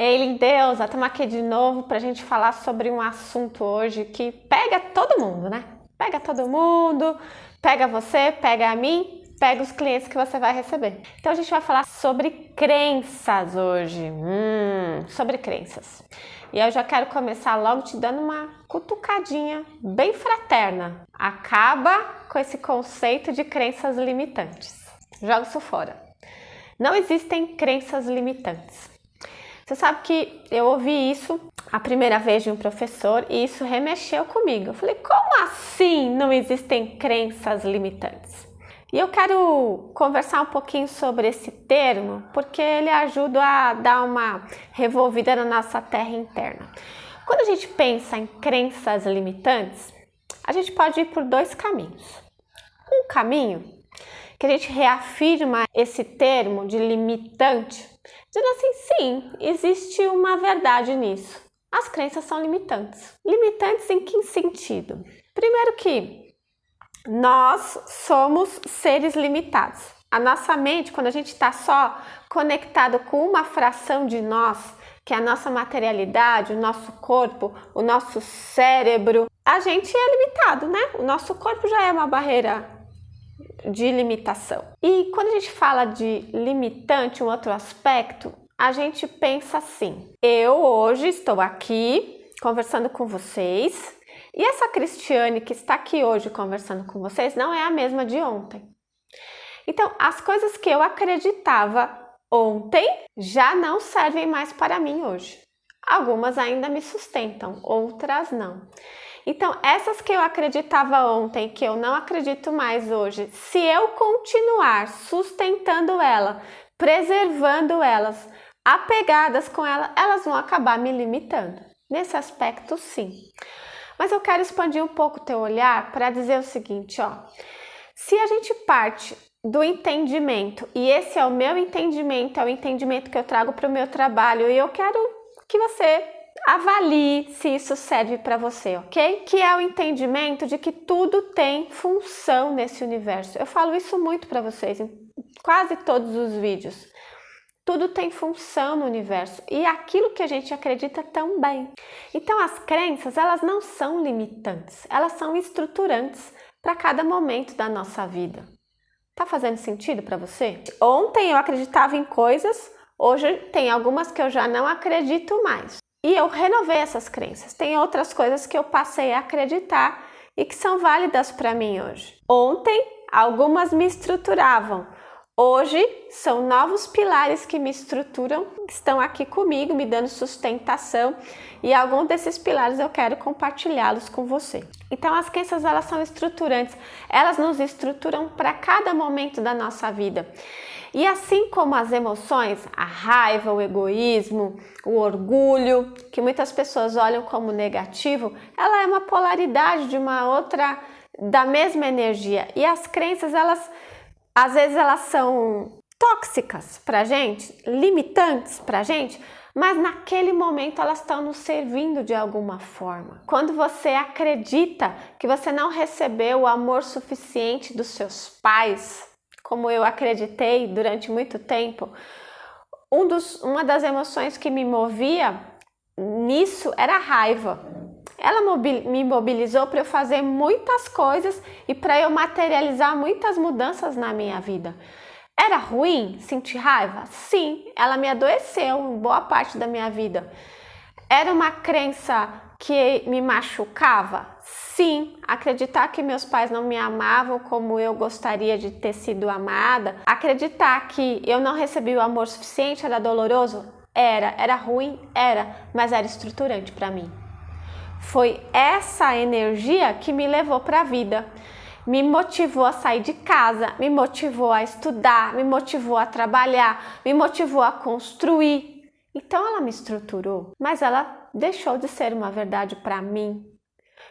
Ei, lindeusa, estamos aqui de novo para a gente falar sobre um assunto hoje que pega todo mundo, né? Pega todo mundo, pega você, pega a mim, pega os clientes que você vai receber. Então a gente vai falar sobre crenças hoje, sobre crenças. E eu já quero começar logo te dando uma cutucadinha bem fraterna. Acaba com esse conceito de crenças limitantes. Joga isso fora. Não existem crenças limitantes. Você sabe que eu ouvi isso a primeira vez de um professor e isso remexeu comigo. Eu falei, como assim não existem crenças limitantes? E eu quero conversar um pouquinho sobre esse termo, porque ele ajuda a dar uma revolvida na nossa terra interna. Quando a gente pensa em crenças limitantes, a gente pode ir por dois caminhos. Um caminho que a gente reafirma esse termo de limitante, dizendo assim, sim, existe uma verdade nisso. As crenças são limitantes. Limitantes em que sentido? Primeiro que nós somos seres limitados. A nossa mente, quando a gente está só conectado com uma fração de nós, que é a nossa materialidade, o nosso corpo, o nosso cérebro, a gente é limitado, né? O nosso corpo já é uma barreira de limitação. E quando a gente fala de limitante, um outro aspecto, a gente pensa assim, eu hoje estou aqui conversando com vocês e essa Cristiane que está aqui hoje conversando com vocês não é a mesma de ontem. Então, as coisas que eu acreditava ontem já não servem mais para mim hoje. Algumas ainda me sustentam, outras não. Então, essas que eu acreditava ontem, que eu não acredito mais hoje, se eu continuar sustentando ela, preservando elas, apegadas com ela, elas vão acabar me limitando. Nesse aspecto, sim. Mas eu quero expandir um pouco o teu olhar para dizer o seguinte, ó. Se a gente parte do entendimento, e esse é o meu entendimento, é o entendimento que eu trago para o meu trabalho, e eu quero que você avalie se isso serve para você, ok? Que é o entendimento de que tudo tem função nesse universo. Eu falo isso muito para vocês em quase todos os vídeos. Tudo tem função no universo e aquilo que a gente acredita também. Então as crenças, elas não são limitantes, elas são estruturantes para cada momento da nossa vida. Tá fazendo sentido para você? Ontem eu acreditava em coisas, hoje tem algumas que eu já não acredito mais. E eu renovei essas crenças. Tem outras coisas que eu passei a acreditar e que são válidas para mim hoje. Ontem, algumas me estruturavam. Hoje, são novos pilares que me estruturam, que estão aqui comigo, me dando sustentação. E alguns desses pilares eu quero compartilhá-los com você. Então, as crenças, elas são estruturantes. Elas nos estruturam para cada momento da nossa vida. E assim como as emoções, a raiva, o egoísmo, o orgulho, que muitas pessoas olham como negativo, ela é uma polaridade de uma outra, da mesma energia. E as crenças, às vezes elas são tóxicas pra gente, limitantes pra gente, mas naquele momento elas estão nos servindo de alguma forma. Quando você acredita que você não recebeu o amor suficiente dos seus pais, como eu acreditei durante muito tempo, uma das emoções que me movia nisso era a raiva. Ela me mobilizou para eu fazer muitas coisas e para eu materializar muitas mudanças na minha vida. Era ruim sentir raiva? Sim, ela me adoeceu em boa parte da minha vida. Era uma crença que me machucava? Sim, acreditar que meus pais não me amavam como eu gostaria de ter sido amada, acreditar que eu não recebi o amor suficiente era doloroso? Era ruim? Era, mas era estruturante para mim. Foi essa energia que me levou para a vida, me motivou a sair de casa, me motivou a estudar, me motivou a trabalhar, me motivou a construir. Então ela me estruturou, mas ela deixou de ser uma verdade para mim.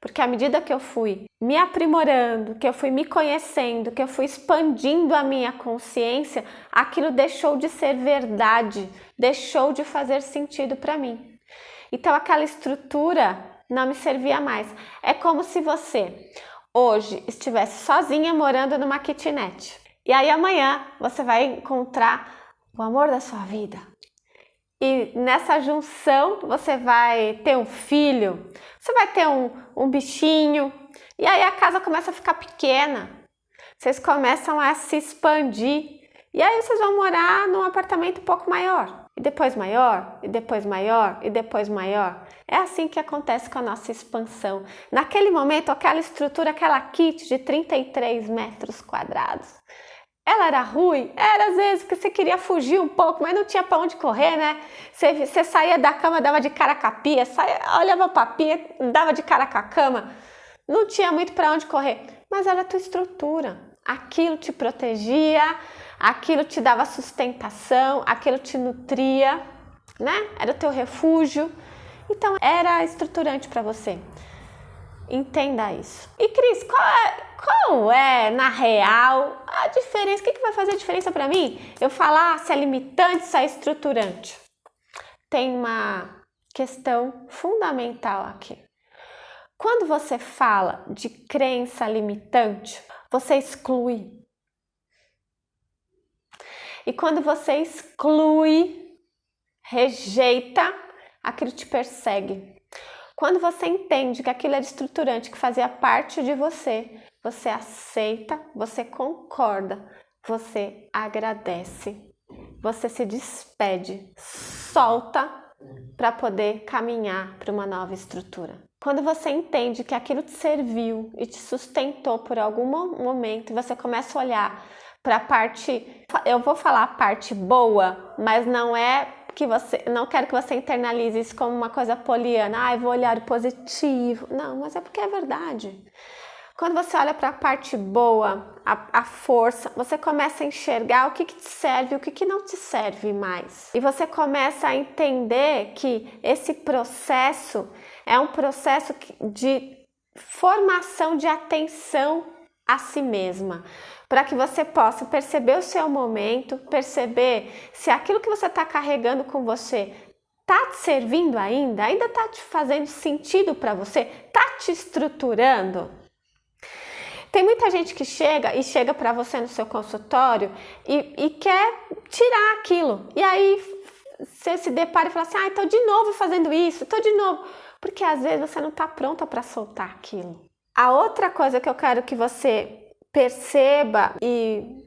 Porque à medida que eu fui me aprimorando, que eu fui me conhecendo, que eu fui expandindo a minha consciência, aquilo deixou de ser verdade, deixou de fazer sentido para mim. Então aquela estrutura não me servia mais. É como se você hoje estivesse sozinha morando numa kitnet. E aí amanhã você vai encontrar o amor da sua vida. e nessa junção você vai ter um filho, você vai ter um bichinho, e aí a casa começa a ficar pequena, vocês começam a se expandir, e aí vocês vão morar num apartamento um pouco maior, e depois maior, e depois maior, e depois maior. É assim que acontece com a nossa expansão. Naquele momento, aquela estrutura, aquela kit de 33 metros quadrados, ela era ruim? Era às vezes, porque você queria fugir um pouco, mas não tinha para onde correr, né? Você saía da cama, dava de cara com a pia, olhava para a pia, dava de cara com a cama. Não tinha muito para onde correr, mas era a tua estrutura. Aquilo te protegia, aquilo te dava sustentação, aquilo te nutria, né? Era o teu refúgio. Então, era estruturante para você. Entenda isso. E Cris, qual é, na real, a diferença? O que vai fazer a diferença para mim? Eu falar se é limitante, se é estruturante. Tem uma questão fundamental aqui. Quando você fala de crença limitante, você exclui. E quando você exclui, rejeita, aquilo te persegue. Quando você entende que aquilo era estruturante, que fazia parte de você, você aceita, você concorda, você agradece, você se despede, solta para poder caminhar para uma nova estrutura. Quando você entende que aquilo te serviu e te sustentou por algum momento, você começa a olhar para a parte, eu vou falar a parte boa, mas não é que não quero que você internalize isso como uma coisa poliana, eu vou olhar o positivo. Não, mas é porque é verdade. Quando você olha para a parte boa, a força, você começa a enxergar o que te serve e o que não te serve mais. E você começa a entender que esse processo é um processo de formação de atenção a si mesma, para que você possa perceber o seu momento, perceber se aquilo que você está carregando com você está te servindo ainda está te fazendo sentido para você, está te estruturando. Tem muita gente que chega para você no seu consultório e quer tirar aquilo. E aí você se depara e fala assim, estou de novo fazendo isso, estou de novo. Porque às vezes você não está pronta para soltar aquilo. A outra coisa que eu quero que você perceba e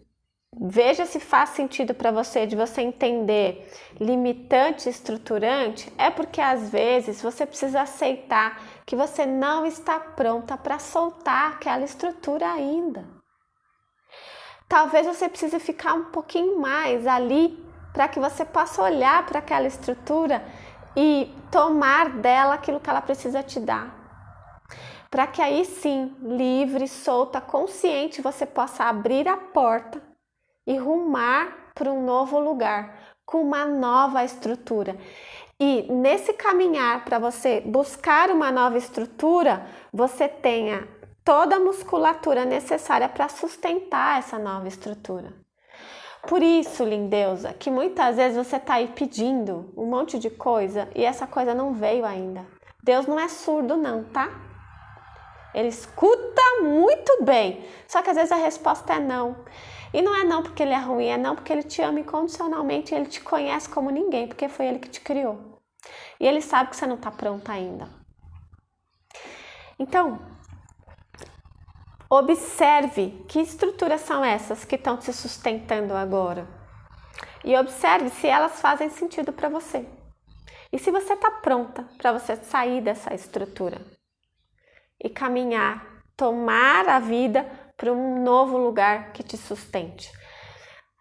veja se faz sentido para você, de você entender limitante e estruturante, é porque às vezes você precisa aceitar que você não está pronta para soltar aquela estrutura ainda. Talvez você precise ficar um pouquinho mais ali para que você possa olhar para aquela estrutura e tomar dela aquilo que ela precisa te dar. Para que aí sim, livre, solta, consciente, você possa abrir a porta e rumar para um novo lugar, com uma nova estrutura. E nesse caminhar para você buscar uma nova estrutura, você tenha toda a musculatura necessária para sustentar essa nova estrutura. Por isso, lindeusa, que muitas vezes você está aí pedindo um monte de coisa e essa coisa não veio ainda. Deus não é surdo não, tá? Ele escuta muito bem, só que às vezes a resposta é não. E não é não porque ele é ruim, é não porque ele te ama incondicionalmente, ele te conhece como ninguém, porque foi ele que te criou. E ele sabe que você não está pronta ainda. Então, observe que estruturas são essas que estão te sustentando agora. E observe se elas fazem sentido para você. E se você está pronta para você sair dessa estrutura e caminhar, tomar a vida para um novo lugar que te sustente.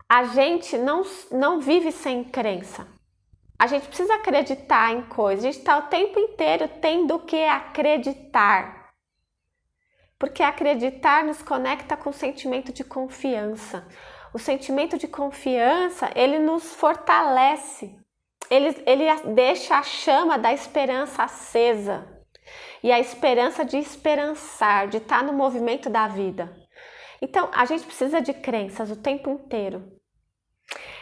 A gente não vive sem crença. A gente precisa acreditar em coisas. A gente está o tempo inteiro tendo que acreditar. Porque acreditar nos conecta com o sentimento de confiança. O sentimento de confiança, ele nos fortalece. Ele deixa a chama da esperança acesa. E a esperança de esperançar, de estar no movimento da vida. Então, a gente precisa de crenças o tempo inteiro.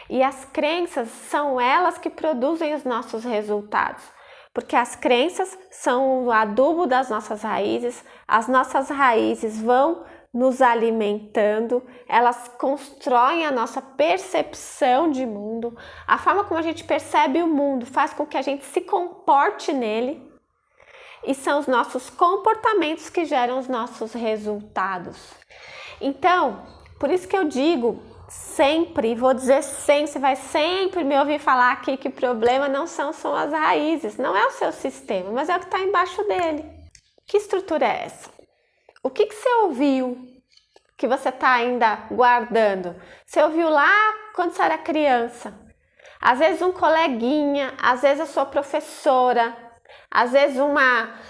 E as crenças são elas que produzem os nossos resultados. Porque as crenças são o adubo das nossas raízes. As nossas raízes vão nos alimentando, elas constroem a nossa percepção de mundo, a forma como a gente percebe o mundo faz com que a gente se comporte nele, e são os nossos comportamentos que geram os nossos resultados. Então, por isso que eu digo sempre, vou dizer sempre, você vai sempre me ouvir falar aqui que o problema não são as raízes, não é o seu sistema, mas é o que está embaixo dele. Que estrutura é essa? O que você ouviu que você está ainda guardando? Você ouviu lá quando você era criança? Às vezes um coleguinha, às vezes a sua professora, às vezes uma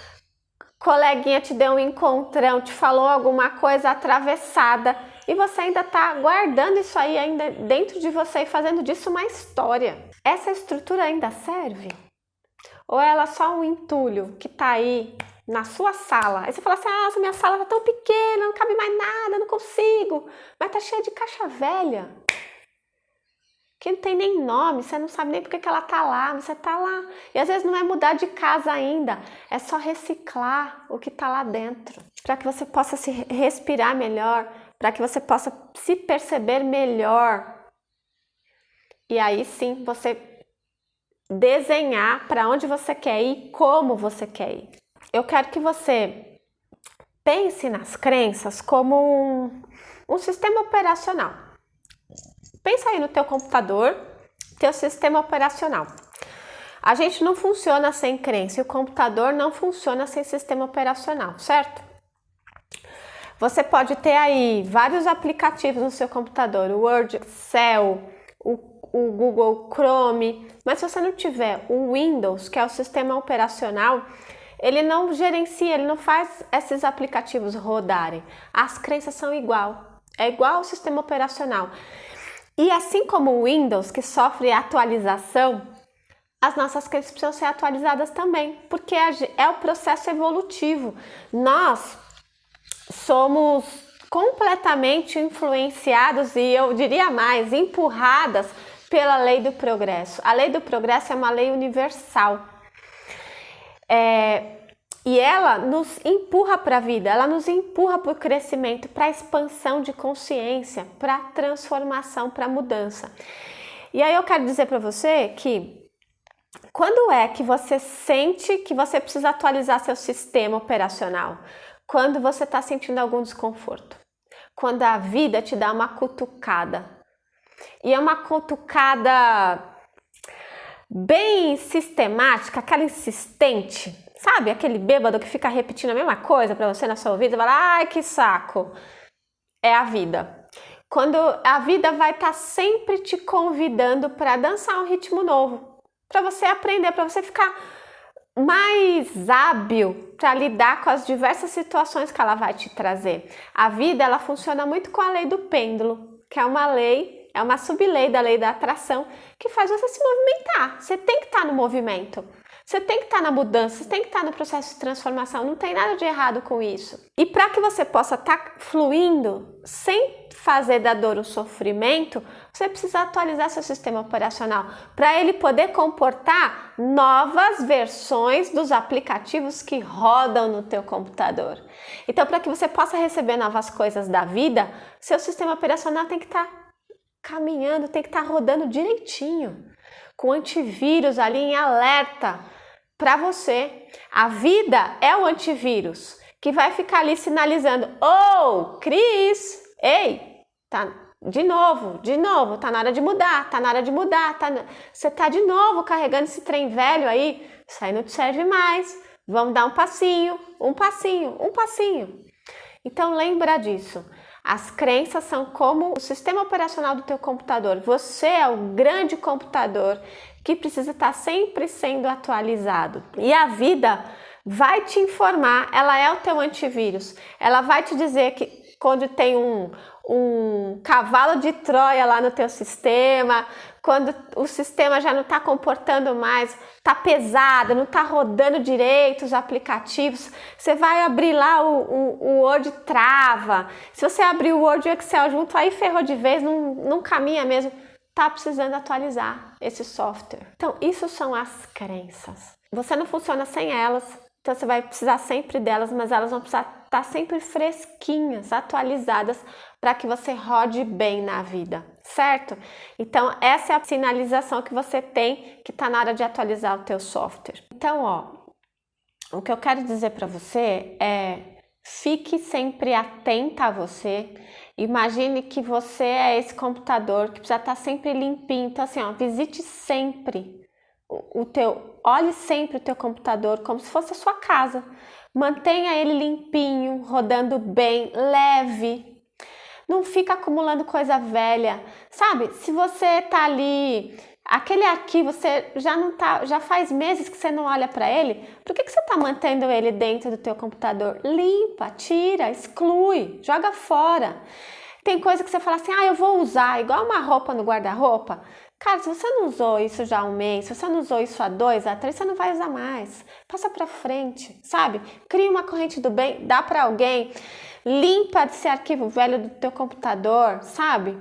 coleguinha te deu um encontrão, te falou alguma coisa atravessada e você ainda está guardando isso aí ainda dentro de você e fazendo disso uma história. Essa estrutura ainda serve? Ou ela é só um entulho que está aí na sua sala? Aí você fala assim, nossa, minha sala está tão pequena, não cabe mais nada, não consigo. Mas tá cheia de caixa velha, que não tem nem nome, você não sabe nem porque que ela tá lá, mas você tá lá. E às vezes não é mudar de casa ainda, é só reciclar o que tá lá dentro, para que você possa se respirar melhor, para que você possa se perceber melhor. E aí sim, você desenhar para onde você quer ir, como você quer ir. Eu quero que você pense nas crenças como um sistema operacional. Pensa aí no teu computador, teu sistema operacional. A gente não funciona sem crença e o computador não funciona sem sistema operacional, certo? Você pode ter aí vários aplicativos no seu computador, o Word, Excel, o Google Chrome, mas se você não tiver o Windows, que é o sistema operacional, ele não gerencia, ele não faz esses aplicativos rodarem. As crenças são igual, é igual ao sistema operacional. E assim como o Windows, que sofre atualização, as nossas crenças precisam ser atualizadas também, porque é o processo evolutivo. Nós somos completamente influenciados e eu diria mais, empurradas pela lei do progresso. A lei do progresso é uma lei universal. E ela nos empurra para a vida, ela nos empurra para o crescimento, para a expansão de consciência, para a transformação, para a mudança. E aí eu quero dizer para você que quando é que você sente que você precisa atualizar seu sistema operacional? Quando você está sentindo algum desconforto. Quando a vida te dá uma cutucada. E é uma cutucada bem sistemática, aquela insistente. Sabe, aquele bêbado que fica repetindo a mesma coisa para você na sua vida e fala, ai que saco. É a vida. Quando a vida vai estar sempre te convidando para dançar um ritmo novo, para você aprender, para você ficar mais hábil para lidar com as diversas situações que ela vai te trazer. A vida, ela funciona muito com a lei do pêndulo, que é uma lei, é uma sublei da lei da atração, que faz você se movimentar. Você tem que estar no movimento. Você tem que estar na mudança, você tem que estar no processo de transformação, não tem nada de errado com isso. E para que você possa estar fluindo sem fazer da dor um sofrimento, você precisa atualizar seu sistema operacional para ele poder comportar novas versões dos aplicativos que rodam no teu computador. Então, para que você possa receber novas coisas da vida, seu sistema operacional tem que estar caminhando, tem que estar rodando direitinho, com antivírus ali em alerta para você. A vida é o antivírus que vai ficar ali sinalizando: "Ô, Cris, ei, tá de novo, tá na hora de mudar, você tá de novo carregando esse trem velho aí, isso aí não te serve mais. Vamos dar um passinho. Então lembra disso. As crenças são como o sistema operacional do teu computador. Você é o grande computador que precisa estar sempre sendo atualizado. E a vida vai te informar, ela é o teu antivírus. Ela vai te dizer que quando tem um cavalo de Troia lá no teu sistema, quando o sistema já não está comportando mais, está pesado, não está rodando direito os aplicativos, você vai abrir lá o Word, trava. Se você abrir o Word e o Excel junto, aí ferrou de vez, não caminha mesmo. Está precisando atualizar esse software. Então, isso são as crenças. Você não funciona sem elas, então você vai precisar sempre delas, mas elas vão precisar estar sempre fresquinhas, atualizadas, para que você rode bem na vida, certo? Então, essa é a sinalização que você tem, que está na hora de atualizar o teu software. Então, o que eu quero dizer para você é: fique sempre atenta a você. Imagine que você é esse computador que precisa estar sempre limpinho. Então, assim, visite sempre olhe sempre o teu computador como se fosse a sua casa. Mantenha ele limpinho, rodando bem, leve. Não fica acumulando coisa velha, sabe? Se você tá ali, aquele arquivo, você já faz meses que você não olha para ele, por que você tá mantendo ele dentro do teu computador? Limpa, tira, exclui, joga fora. Tem coisa que você fala assim, eu vou usar, igual uma roupa no guarda-roupa. Cara, se você não usou isso já há um mês, se você não usou isso há 2, há 3, você não vai usar mais. Passa pra frente, sabe? Cria uma corrente do bem, dá pra alguém. Limpa esse arquivo velho do teu computador, sabe?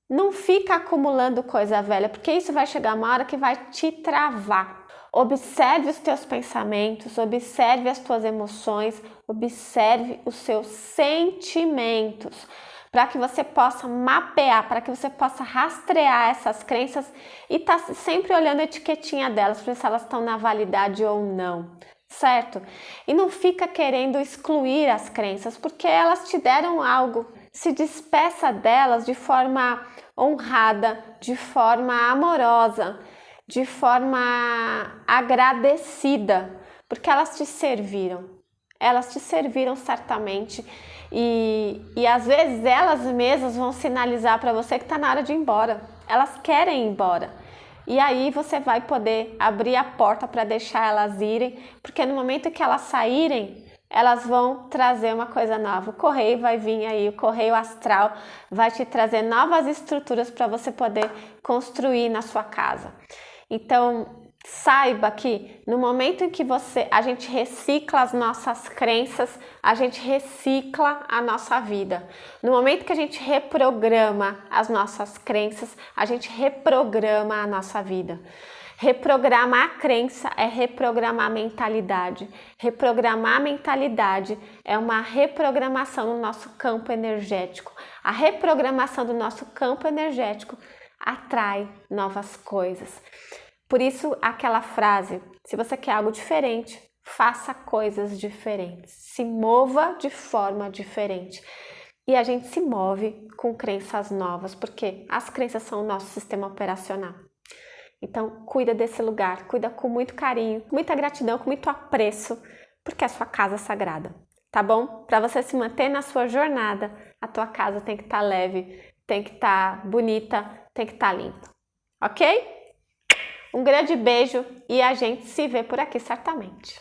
Não fica acumulando coisa velha, porque isso vai chegar uma hora que vai te travar. Observe os teus pensamentos, observe as tuas emoções, observe os seus sentimentos, para que você possa mapear, para que você possa rastrear essas crenças e tá sempre olhando a etiquetinha delas, para ver se elas estão na validade ou não, certo? E não fica querendo excluir as crenças, porque elas te deram algo. Se despeça delas de forma honrada, de forma amorosa, de forma agradecida, porque elas te serviram. Elas te serviram certamente e às vezes elas mesmas vão sinalizar para você que está na hora de ir embora. Elas querem ir embora. E aí você vai poder abrir a porta para deixar elas irem, porque no momento que elas saírem, elas vão trazer uma coisa nova. O correio vai vir aí, o correio astral vai te trazer novas estruturas para você poder construir na sua casa. Então, saiba que no momento em que a gente recicla as nossas crenças, a gente recicla a nossa vida. No momento que a gente reprograma as nossas crenças, a gente reprograma a nossa vida. Reprogramar a crença é reprogramar a mentalidade. Reprogramar a mentalidade é uma reprogramação no nosso campo energético. A reprogramação do nosso campo energético atrai novas coisas. Por isso, aquela frase, se você quer algo diferente, faça coisas diferentes, se mova de forma diferente. E a gente se move com crenças novas, porque as crenças são o nosso sistema operacional. Então, cuida desse lugar, cuida com muito carinho, com muita gratidão, com muito apreço, porque é a sua casa sagrada, tá bom? Para você se manter na sua jornada, a tua casa tem que estar leve, tem que estar bonita, tem que estar limpa, ok? Um grande beijo e a gente se vê por aqui certamente.